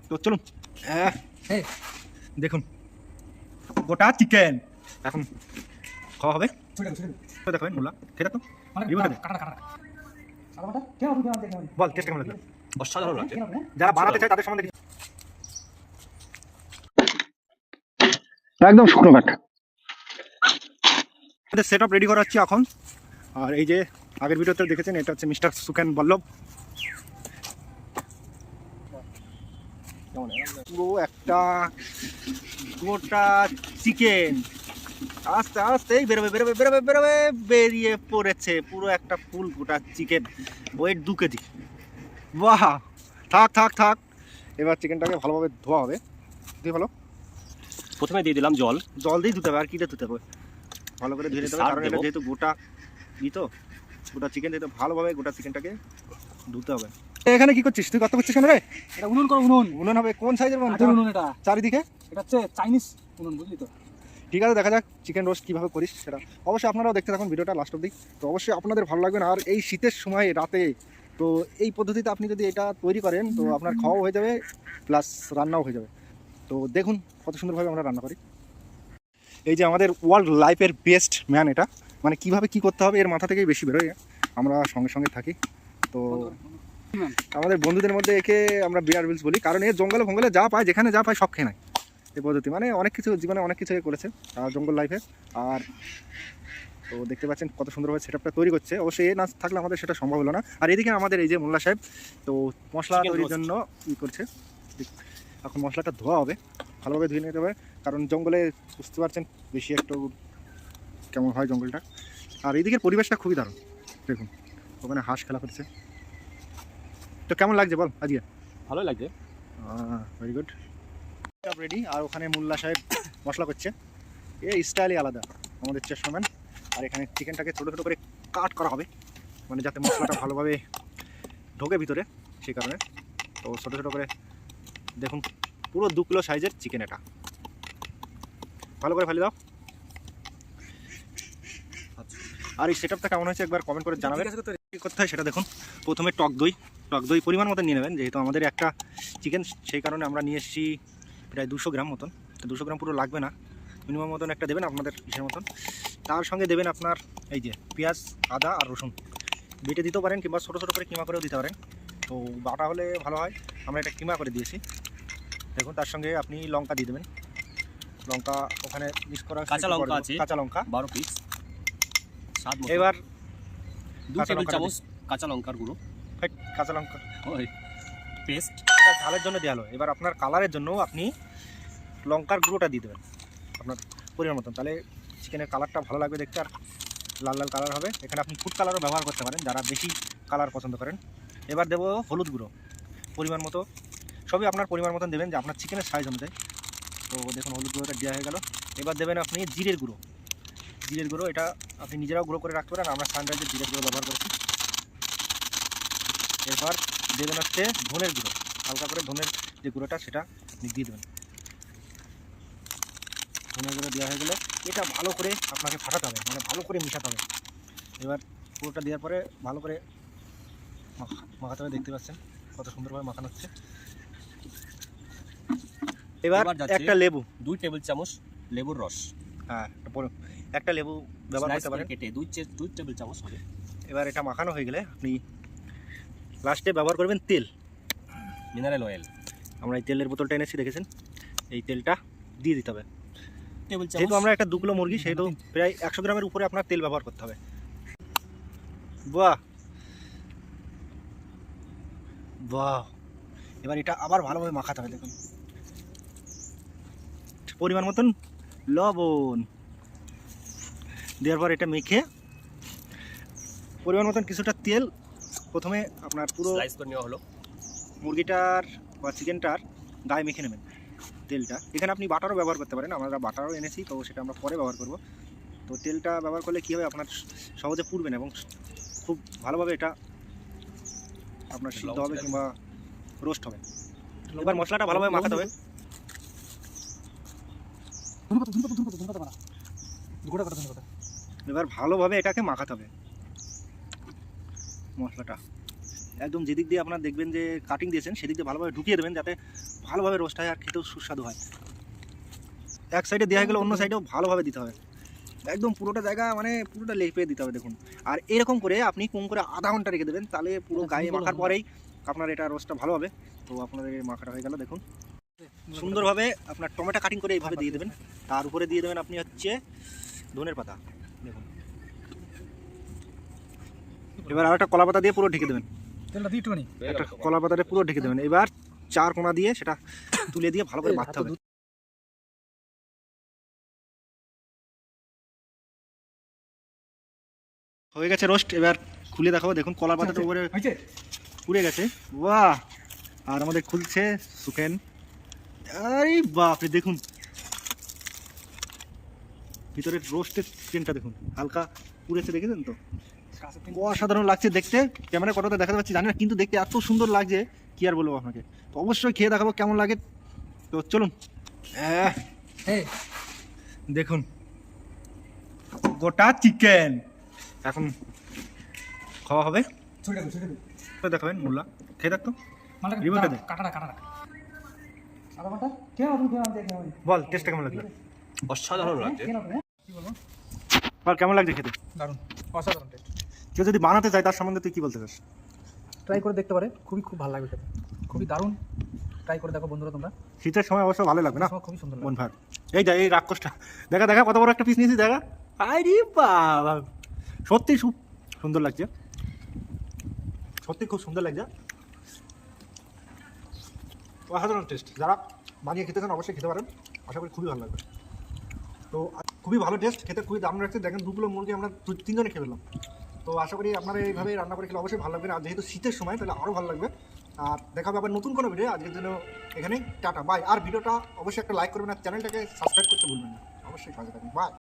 তো চলুন দেখুন গোটা চিকেন এখন খাওয়া হবে। দেখো মোল্লা খেয়ে দেখো বল টেস্ট কেমন লাগলো? অসাধারণ লাগছে। যারা বানাতে চায় তাদের সম্বন্ধে একদম শুকনো কাঠ। আমাদের সেট আপ রেডি করা হচ্ছে এখন। আর এই যে আগের ভিডিওতে দেখেছেন এটা হচ্ছে মিস্টার সুকেন বল্লভ। পুরো একটা গোটা চিকেন আস্তে আস্তেই বেরোবে বেরোবে বেরোবে বেরোবে বেরিয়ে পড়েছে পুরো একটা ফুল গোটা চিকেন, ওয়েট 2 কেজি। বাহ, থাক থাক থাক। এবার চিকেনটাকে ভালোভাবে ধোয়া হবে। দিয়ে ভালো প্রথমে দিয়ে দিলাম জল। জল দিয়ে ধুতে হবে, আর কিটা ধুতে হবে, ভালো করে ধুয়ে নিতে হবে, কারণ এটা যেহেতু গোটা তো গোটা চিকেন যেহেতু ভালোভাবে গোটা চিকেনটাকে ধুতে হবে। এখানে কি করছিস তুই? কত করছিস কেন রে? এটা উনুন কর, উনুন উনুন হবে কোন সাইজের উনুন? এটা চারিদিকে এটা হচ্ছে চাইনিজ উনুন, বুঝলি তো? ঠিক আছে, দেখা যাক চিকেন রোস্ট কীভাবে করিস সেটা। অবশ্যই আপনারাও দেখতে থাকুন ভিডিওটা লাস্ট অবধি, তো অবশ্যই আপনাদের ভালো লাগবে। আর এই শীতের সময় রাতে তো এই পদ্ধতিতে আপনি যদি এটা তৈরি করেন তো আপনার খাওয়াও হয়ে যাবে প্লাস রান্নাও হয়ে যাবে। তো দেখুন কত সুন্দরভাবে আমরা রান্না করি। এই যে আমাদের ওয়ার্ল্ড লাইফের বেস্ট ম্যান, এটা মানে কিভাবে কি করতে হবে এর মাথা থেকেই বেশি বেরোয়, আমরা সঙ্গে সঙ্গে থাকি। তো আমাদের বন্ধুদের মধ্যে একে আমরা বিয়ার বিলস বলি, কারণ এ জঙ্গলে ফঙ্গলে যা পায় যেখানে যা পায় সব খেয়ে নেয়। এই পদ্ধতি মানে অনেক কিছু জীবনে অনেক কিছু করেছে জঙ্গল লাইফে। আর তো দেখতে পাচ্ছেন কত সুন্দরভাবে সেটআপটা তৈরি করছে। অবশ্যই এ না থাকলে আমাদের সেটা সম্ভব হলো না। আর এদিকে আমাদের এই যে মোল্লা সাহেব তো মশলা তৈরির জন্য ই করছে। এখন মশলাটা ধোয়া হবে, ভালোভাবে ধুয়ে নিতে হবে, কারণ জঙ্গলে বুঝতে পারছেন বেশি একটু কেমন হয় জঙ্গলটা। আর এইদিকের পরিবেশটা খুবই দারুণ, দেখুন ওখানে হাঁস খেলা করছে। তো কেমন লাগছে বল আজকে? ভালোই লাগছে। Very good. রেডি। আর ওখানে মোল্লা সাহেব মশলা করছে, এই স্টাইলই আলাদা আমাদের চেষ্টাম্যান। আর এখানে চিকেনটাকে ছোটো ছোটো করে কাট করা হবে, মানে যাতে মশলাটা ভালোভাবে ঢোকে ভিতরে, সেই কারণে। তো ছোটো ছোটো করে দেখুন পুরো 2 কিলো সাইজের চিকেন, এটা ভালো করে ফেলে দাও। আর এই সেটআপটা কেমন হয়েছে একবার কমেন্ট করে জানাবেন। কী করতে হয় সেটা দেখুন। প্রথমে টক দই পরিমাণ মতো নিয়ে নেবেন, যেহেতু আমাদের একটা চিকেন সেই কারণে আমরা নিয়ে এসেছি প্রায় 200 গ্রাম মতন। তো 200 গ্রাম পুরো লাগবে না, মিনিমাম মতন একটা দেবেন আপনাদের ইসের মতন। তার সঙ্গে দেবেন আপনার এই যে পেঁয়াজ, আদা আর রসুন বেটে দিতেও পারেন, কিংবা ছোটো ছোটো করে কিমা করেও দিতে পারেন। তো বাটা হলে ভালো হয়, আমরা এটা কিমা করে দিয়েছি। দেখুন তার সঙ্গে আপনি লঙ্কা দিয়ে দেবেন, লঙ্কা ওখানে মিক্স করা, কাঁচা লঙ্কা আছে, কাঁচা লঙ্কা 12 পিস। স্বাদ মতো এবার 2 টেবিল চামচ কাঁচা লঙ্কার গুঁড়ো, কাঁচা লঙ্কা পেস্ট, এটা ঝালের জন্য দেওয়া হলো। এবার আপনার কালারের জন্য আপনি লঙ্কার গুঁড়োটা দিয়ে দেবেন আপনার পরিমাণ মতন, তাহলে চিকেনের কালারটা ভালো লাগবে দেখতে, আর লাল লাল কালার হবে। এখানে আপনি ফুড কালারও ব্যবহার করতে পারেন যারা বেশি কালার পছন্দ করেন। এবার দেবো হলুদ গুঁড়ো পরিমাণ মতো, সবই আপনার পরিমাণ মতন দেবেন যে আপনার চিকেনের সাইজ অনুযায়ী। তো দেখুন হলুদ গুঁড়োটা দেওয়া হয়ে গেল। এবার দেবেন আপনি জিরের গুঁড়ো, এটা আপনি নিজেরাও গুঁড়ো করে রাখতে পারেন, আমরা সানরাইজের জিরের গুঁড়ো ব্যবহার করেছি। এরপর দেবেন হচ্ছে ধনের গুঁড়ো, হালকা করে ধনের যে গুঁড়োটা সেটা দিয়ে দেবেন। ধনের গুঁড়ো দেওয়া হয়ে গেলে এটা ভালো করে আপনাকে ফাটাতে হবে, মানে ভালো করে মিশাতে হবে। এবার পুরোটা দেওয়ার পরে ভালো করে মাখাতে হবে, দেখতে পাচ্ছেন কত সুন্দরভাবে মাখানো হচ্ছে। এবার একটা লেবু, 2 টেবিল চামচ লেবুর রস, হ্যাঁ একটা লেবু ব্যবহার করতে পারেন, কেটে 2 টেবিল চামচ হবে। এবার এটা মাখানো হয়ে গেলে আপনি লাস্টে ব্যবহার করবেন তেল, মিনারেল অয়েল। আমরা এই তেলের বোতলটা এনেছি দেখেছেন, এই তেলটা দিয়ে দিতে হবে। টেবিল চামচ, যেহেতু আমরা একটা 2 কিলো মুরগি সেহেতু প্রায় 100 গ্রামের উপরে আপনার তেল ব্যবহার করতে হবে। বাহ বাহ। এবার এটা আবার ভালোভাবে মাখাতে হবে, দেখুন পরিমাণ মতন লবণ দেওয়ার পর এটা মেখে পরিমাণ মতন কিছুটা তেল প্রথমে আপনার পুরো স্লাইস করে নেওয়া হলো, মুরগিটার বা চিকেনটার গায়ে মেখে নেবেন তেলটা। এখানে আপনি বাটারও ব্যবহার করতে পারেন, আমরা বাটারও এনেছি তো সেটা আমরা পরে ব্যবহার করব। তো তেলটা ব্যবহার করলে কী হবে, আপনার সহজে পুড়বে না এবং খুব ভালোভাবে এটা আপনার সিদ্ধ হবে কিংবা রোস্ট হবে। এবার মশলাটা ভালোভাবে মাখাতে হবে, এবার ভালোভাবে এটাকে মাখাতে হবে মশলাটা। একদম যেদিক দিয়ে আপনার দেখবেন যে কাটিং দিয়েছেন সেদিক দিয়ে ভালোভাবে ঢুকিয়ে দেবেন, যাতে ভালোভাবে রোস্ট হয় আর খেতেও সুস্বাদু হয়। এক সাইডে দেওয়া হয়ে গেলে অন্য সাইডেও ভালোভাবে দিতে হবে, একদম পুরোটা জায়গা মানে পুরোটা লেপে দিতে হবে। দেখুন, আর এরকম করে আপনি কম করে আধা ঘন্টা রেখে দেবেন, তাহলে পুরো গায়ে মাখার পরেই আপনার এটা রোস্টটা ভালো হবে। তো আপনাদের এই মাখাটা হয়ে গেল। দেখুন সুন্দরভাবে আপনার টমেটো কাটিং করে এইভাবে দিয়ে দেবেন, তার উপরে দিয়ে দেবেন আপনি হচ্ছে ধনের পাতা। দেখুন এবার আরেকটা কলা পাতা দিয়ে পুরো ঢেকে দেবেন, তেলটা দিয়ে একটুখানি একটা কলা পাতাটা পুরো ঢেকে দেবেন। এবার চার কোনা দিয়ে সেটা তুলে দিয়ে ভালো করে বাঁধতে হবে। হয়ে গেছে রোস্ট, এবার খুলে দেখাবো। দেখুন কলা পাতাটা উপরে হয়েছে। পুড়ে গেছে, বাহ! আর আমাদের খুলছে সুখেন। আরে বাপরে, দেখুন ভিতরে রোস্টের চিকেনটা দেখুন হালকা পুড়েছে, দেখেছেন তো? অসাধারণ লাগছে দেখতে। ক্যামেরা কতটা দেখাতে পাচ্ছি জানি না, কিন্তু দেখতে এত সুন্দর লাগছে কি আর বলবো আপনাকে। তো অবশ্যই খেয়ে দেখাবো কেমন লাগে। তো চলুন, দেখুন গোটা চিকেন এখন খাওয়া হবে। ছুটে দেবো, ছুটে দেবো। তো দেখাবেন মোল্লা, খেয়ে দেখতো। মালটা রিমোটটা দে। কাটাটা কাটাটা আধা ঘন্টা কেন তুমি কেন দেখে আমি বল টেস্টটা কেমন লাগলো? অসাধারণ লাগছে। কেন তুমি কি বলবো? আর কেমন লাগছে খেতে? দারুণ, অসাধারণ টেস্ট। কেউ যদি বানাতে চায় তার সম্বন্ধে তুই কি বলতে চাস? ট্রাই করে দেখতে পারে, খুব ভালো লাগবে খেতে, খুবই দারুণ। ট্রাই করে দেখো বন্ধুরা তোমরা, শীতের সময় অবশ্য ভালো লাগবে না? খুবই সুন্দর লাগবে। মন ভার। এই যা, এই রাক্ষসটা দেখা দেখা কত বড় একটা পিস নিয়েছি, দেখা। আরে বাবা, সত্যি খুব সুন্দর লাগছে, সত্যি খুব সুন্দর লাগছে, অসাধারণ টেস্ট। যারা বানিয়ে খেতে চান অবশ্যই খেতে পারেন, আশা করি খুবই ভালো লাগবে। তো খুবই ভালো টেস্ট, খেতে খুবই দারুণ লাগছে। দেখেন দুগুলো মুরগি আমরা তিনজনে খেয়ে ফেললাম। তো আশা করি আপনারা এইভাবে রান্না করে খেলে অবশ্যই ভালো লাগবে, আর যেহেতু শীতের সময় তাহলে আরও ভালো লাগবে। আর দেখা হবে আবার নতুন কোনো ভিডিও। আজকের জন্য এখানেই টাটা, বাই। আর ভিডিওটা অবশ্যই একটা লাইক করবেন, আর চ্যানেলটাকে সাবস্ক্রাইব করতে ভুলবেন না, অবশ্যই সাথে থাকবেন, বাই।